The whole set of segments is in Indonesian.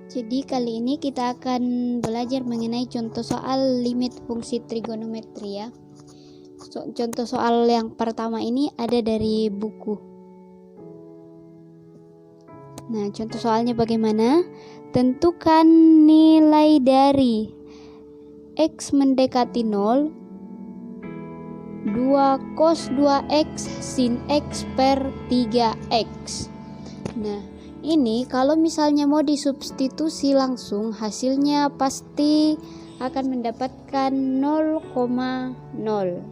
Jadi kali ini kita akan belajar mengenai contoh soal limit fungsi trigonometri ya. Contoh soal yang pertama ini ada dari buku. Nah, contoh soalnya bagaimana? Tentukan nilai dari X mendekati 0 2 cos 2X sin X per 3X. Nah, ini kalau misalnya mau disubstitusi langsung, hasilnya pasti akan mendapatkan 0,0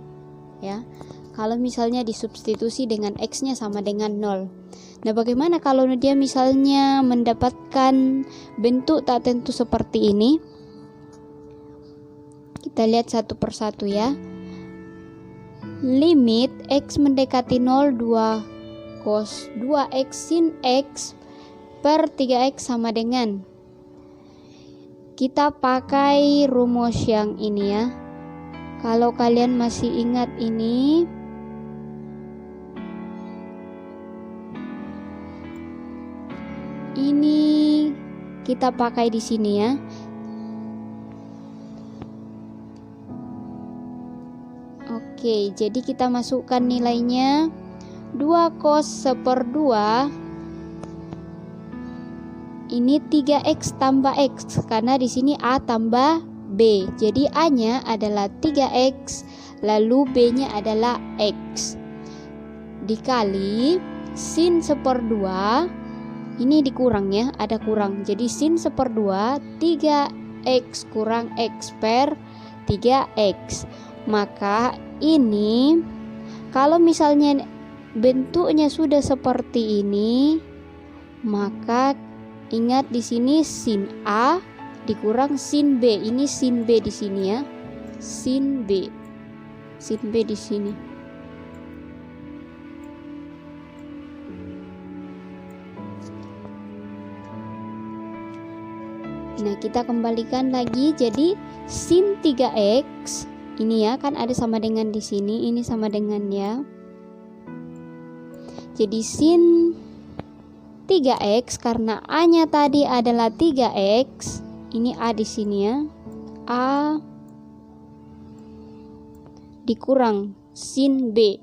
ya. Kalau misalnya disubstitusi dengan X-nya sama dengan 0. Nah, bagaimana kalau dia misalnya mendapatkan bentuk tak tentu seperti ini? Kita lihat satu persatu ya. Limit X mendekati 0 2 cos 2X sin X per 3X sama dengan, kita pakai rumus yang ini ya. Kalau kalian masih ingat ini, kita pakai di sini ya. Oke, jadi kita masukkan nilainya 2 cos 1/2. Ini 3X tambah X karena di sini A tambah B. Jadi A-nya adalah 3X, lalu B-nya adalah X. Dikali sin 1/2. Ini dikurang ya, ada kurang. Jadi sin 1/2 3X kurang X per 3X. Maka ini kalau misalnya bentuknya sudah seperti ini, maka ingat di sini sin A dikurang sin B. Ini sin B di sini ya. Sin B. Sin B di sini. Nah, kita kembalikan lagi. Jadi sin 3X ini ya, kan ada sama dengan di sini, ini sama dengan ya. Jadi sin 3X karena A-nya tadi adalah 3X, ini A di sini ya. A dikurang sin B.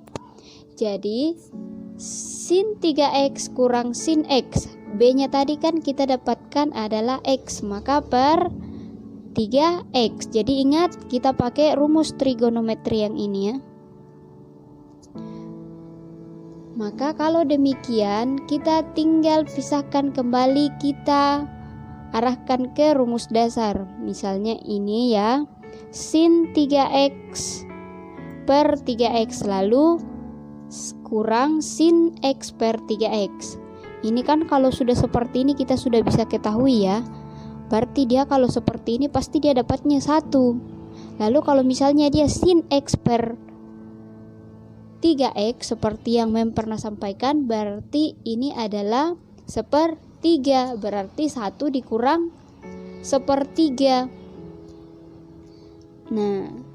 Jadi sin 3X kurang sin X. B-nya tadi kan kita dapatkan adalah X, maka per 3X. Jadi ingat, kita pakai rumus trigonometri yang ini ya. Maka kalau demikian, kita tinggal pisahkan kembali, kita arahkan ke rumus dasar. Misalnya ini ya, sin 3X per 3X lalu kurang sin X per 3X. Ini kan kalau sudah seperti ini kita sudah bisa ketahui ya. Berarti dia kalau seperti ini pasti dia dapatnya 1. Lalu kalau misalnya dia sin X per 3X seperti yang Mem pernah sampaikan, berarti ini adalah 1/3. Berarti 1 dikurang 1/3. Nah,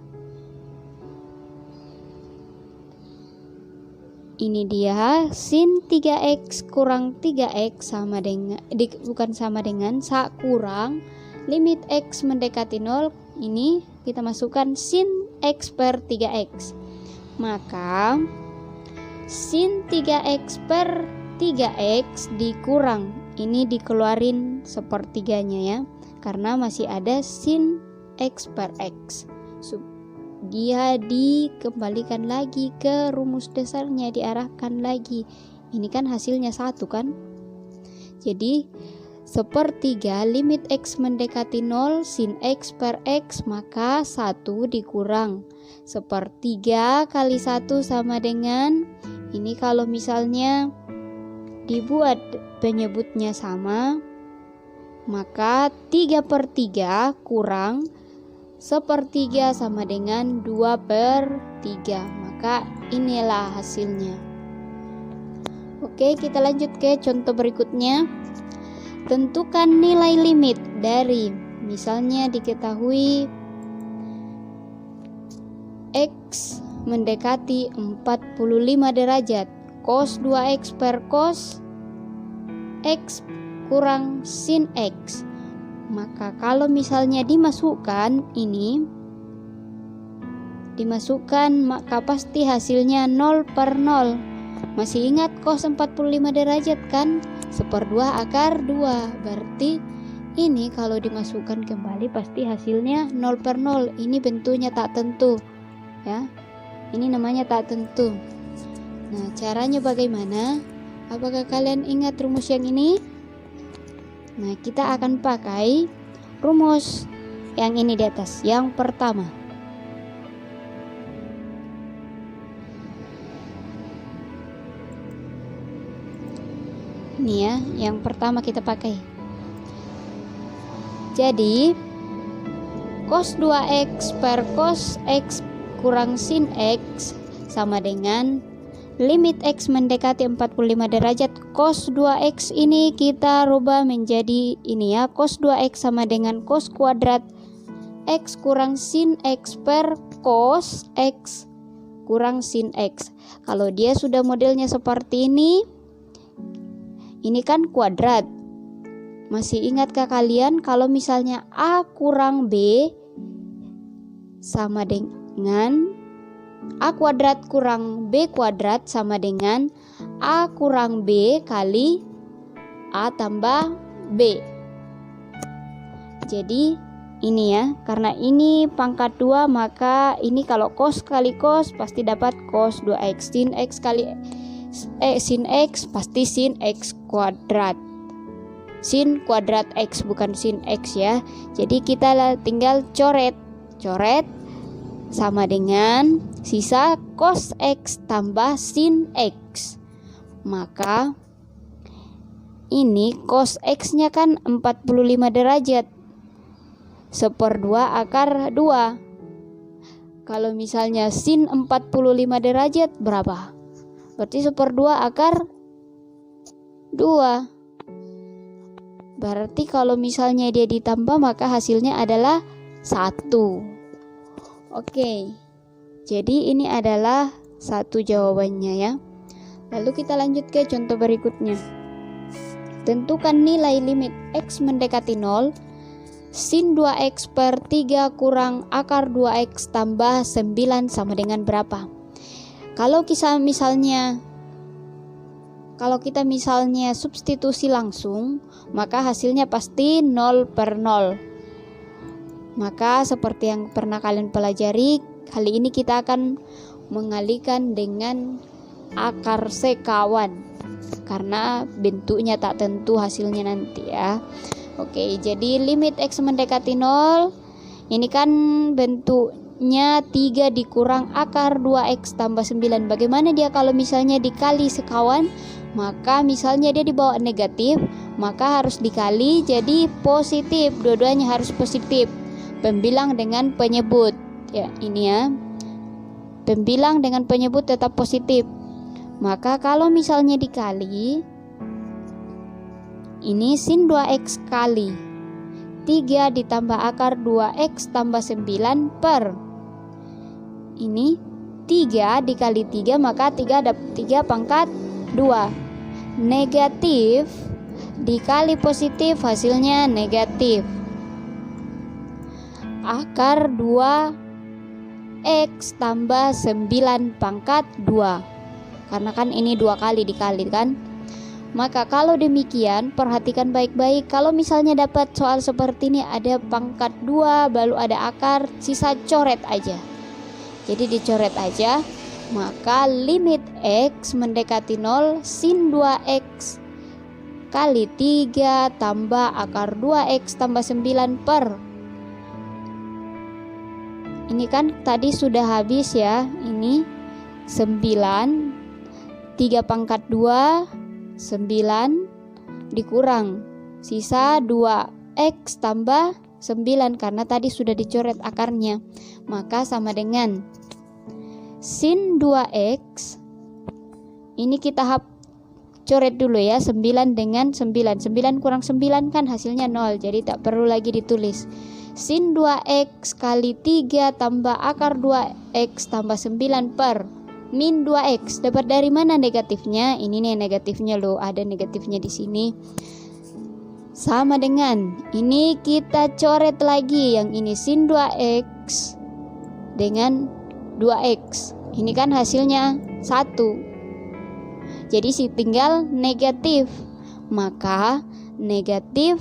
ini dia sin 3X kurang 3X sama dengan kurang limit X mendekati 0. Ini kita masukkan sin X per 3X. Maka sin 3X per 3X dikurang, ini dikeluarin 1/3-nya ya, karena masih ada sin X per X. Dia dikembalikan lagi ke rumus dasarnya, diarahkan lagi. Ini kan hasilnya 1 kan. Jadi 1/3 limit X mendekati 0 sin X per X, maka 1 dikurang 1/3 kali 1 sama dengan, ini kalau misalnya dibuat penyebutnya sama, maka 3/3 kurang 1/3 sama dengan 2/3. Maka inilah hasilnya. Oke, kita lanjut ke contoh berikutnya. Tentukan nilai limit dari, misalnya diketahui X mendekati 45 derajat, cos 2X per cos X kurang sin X. Maka kalau misalnya dimasukkan maka pasti hasilnya 0 per 0. Masih ingat cos 45 derajat kan? 1/2 akar 2. Berarti ini kalau dimasukkan kembali pasti hasilnya 0 per 0. Ini bentuknya tak tentu ya. Ini namanya tak tentu. Nah, caranya bagaimana? Apakah kalian ingat rumus yang ini? Nah, kita akan pakai rumus yang ini di atas. Yang pertama, ini ya, yang pertama kita pakai. Jadi cos 2x per cos x kurang sin x sama dengan limit x mendekati 45 derajat. Cos 2x ini kita rubah menjadi ini ya, cos 2x sama dengan cos kuadrat x kurang sin x per cos x kurang sin x. Kalau dia sudah modelnya seperti ini kan kuadrat. Masih ingatkah kalian kalau misalnya A kurang B sama dengan A kuadrat kurang B kuadrat sama dengan A kurang B kali A tambah B. Jadi ini ya, karena ini pangkat 2 maka ini kalau cos kali cos pasti dapat cos 2x. Sin x kali sin x pasti sin x kuadrat. Sin kuadrat x bukan sin x ya. Jadi kita tinggal coret sama dengan sisa cos x tambah sin x. Maka ini cos x nya kan 45 derajat, 1/2 akar 2. Kalau misalnya sin 45 derajat berapa? Berarti 1/2 akar 2. Berarti kalau misalnya dia ditambah maka hasilnya adalah 1. Oke. Jadi ini adalah 1 jawabannya ya. Lalu kita lanjut ke contoh berikutnya. Tentukan nilai limit x mendekati 0 sin 2x per 3 kurang akar 2x tambah 9 sama dengan berapa? Kalau kita misalnya substitusi langsung, maka hasilnya pasti 0 per 0. Maka seperti yang pernah kalian pelajari, kali ini kita akan mengalihkan dengan akar sekawan karena bentuknya tak tentu hasilnya nanti ya. Oke, jadi limit x mendekati 0 ini kan bentuknya 3 dikurang akar 2x tambah 9. Bagaimana dia kalau misalnya dikali sekawan? Maka misalnya dia dibawa negatif, maka harus dikali jadi positif. Dua-duanya harus positif. Pembilang dengan penyebut ya, ini ya. Pembilang dengan penyebut tetap positif. Maka kalau misalnya dikali, ini sin 2x kali 3 ditambah akar 2x tambah 9 per ini 3 dikali 3 maka 3 dapat 3 pangkat 2. Negatif dikali positif hasilnya negatif. Akar 2x tambah 9 pangkat 2. Karena kan ini 2 kali dikali kan. Maka kalau demikian perhatikan baik-baik. Kalau misalnya dapat soal seperti ini ada pangkat 2 baru ada akar, sisa coret aja. Jadi dicoret aja. Maka limit x mendekati 0 sin 2x kali 3 tambah akar 2x tambah 9 per ini kan tadi sudah habis ya, ini 9 3 pangkat 2 9 dikurang sisa 2x tambah 9 karena tadi sudah dicoret akarnya, maka sama dengan sin 2x ini kita coret dulu ya, 9 dengan 9 kurang 9 kan hasilnya 0, jadi tak perlu lagi ditulis. Sin 2x kali 3 tambah akar 2x tambah 9 per min 2x. Dapat dari mana negatifnya? Ini nih negatifnya loh, ada negatifnya di sini. sama dengan ini, kita coret lagi yang ini sin 2x dengan 2x. Ini kan hasilnya 1. Jadi tinggal negatif. Maka negatif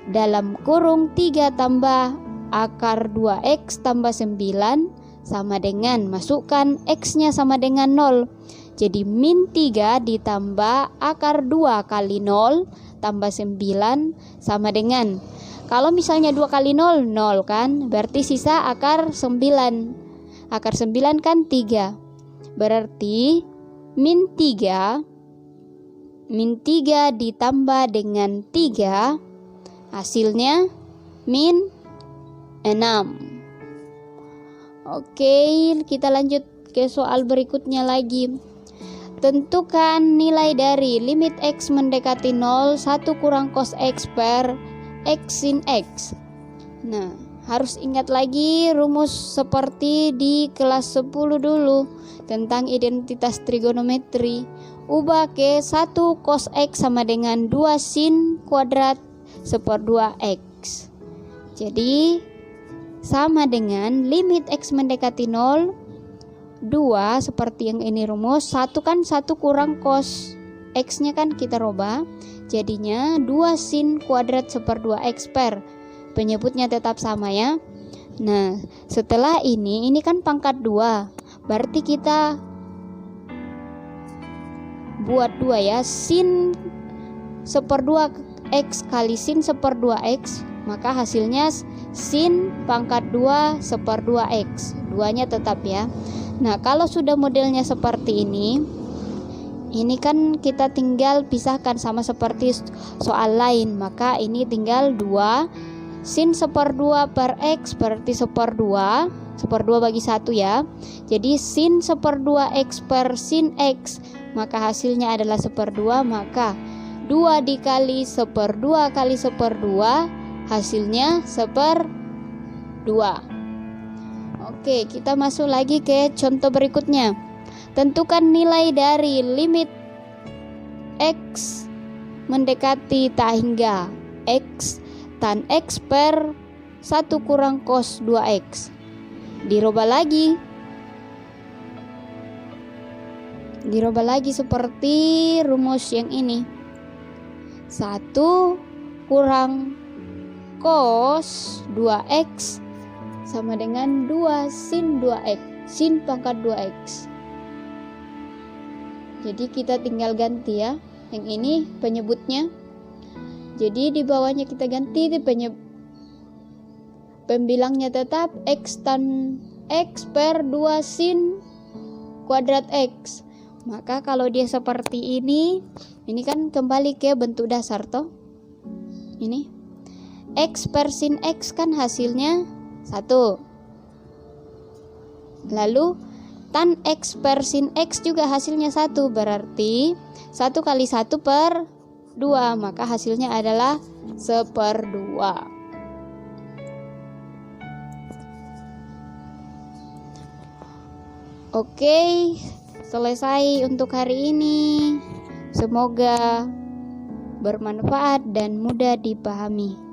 dalam kurung 3 tambah akar 2x tambah 9 sama dengan, masukkan x-nya sama dengan 0. Jadi min 3 ditambah akar 2 kali 0 tambah 9 sama dengan, kalau misalnya 2 kali 0, 0 kan, berarti sisa akar 9. Akar 9 kan 3. Berarti min 3 ditambah dengan 3 hasilnya min 6. Oke, kita lanjut ke soal berikutnya lagi. Tentukan nilai dari limit x mendekati 0 1 kurang cos x per x sin x. Nah, harus ingat lagi rumus seperti di kelas 10 dulu tentang identitas trigonometri. Ubah ke 1 cos x sama dengan 2 sin kuadrat = 2x. Jadi sama dengan limit x mendekati 0, 2 seperti yang ini rumus, 1 kan 1 kurang cos x-nya kan kita rubah, jadinya 2 sin kuadrat = 2x per, penyebutnya tetap sama ya. Nah, setelah ini kan pangkat 2, berarti kita buat 2 ya, sin 1/2x kali sin 1/2x, maka hasilnya sin pangkat 2 1/2x, 2-nya tetap ya. Nah, kalau sudah modelnya seperti ini kan kita tinggal pisahkan sama seperti soal lain, maka ini tinggal 2 sin 1/2 per x berarti 1/2 bagi 1 ya. Jadi sin 1/2x per sin x, maka hasilnya adalah 1/2, maka 2 dikali 1/2 kali 1/2 hasilnya 1/2. Oke, kita masuk lagi ke contoh berikutnya. Tentukan nilai dari limit x mendekati tak hingga x tan x per 1 kurang cos 2x. Dirubah lagi seperti rumus yang ini. 1 kurang cos 2x sama dengan 2 sin 2x, sin pangkat 2x. Jadi kita tinggal ganti ya, yang ini penyebutnya. Jadi di bawahnya kita ganti di pembilangnya tetap x tan x per 2 sin kuadrat x. Maka kalau dia seperti ini kan kembali ke bentuk dasar toh. Ini x per sin x kan hasilnya 1. Lalu tan x per sin x juga hasilnya 1, berarti 1 kali 1 per 2, maka hasilnya adalah 1/2. Oke, selesai untuk hari ini. Semoga bermanfaat dan mudah dipahami.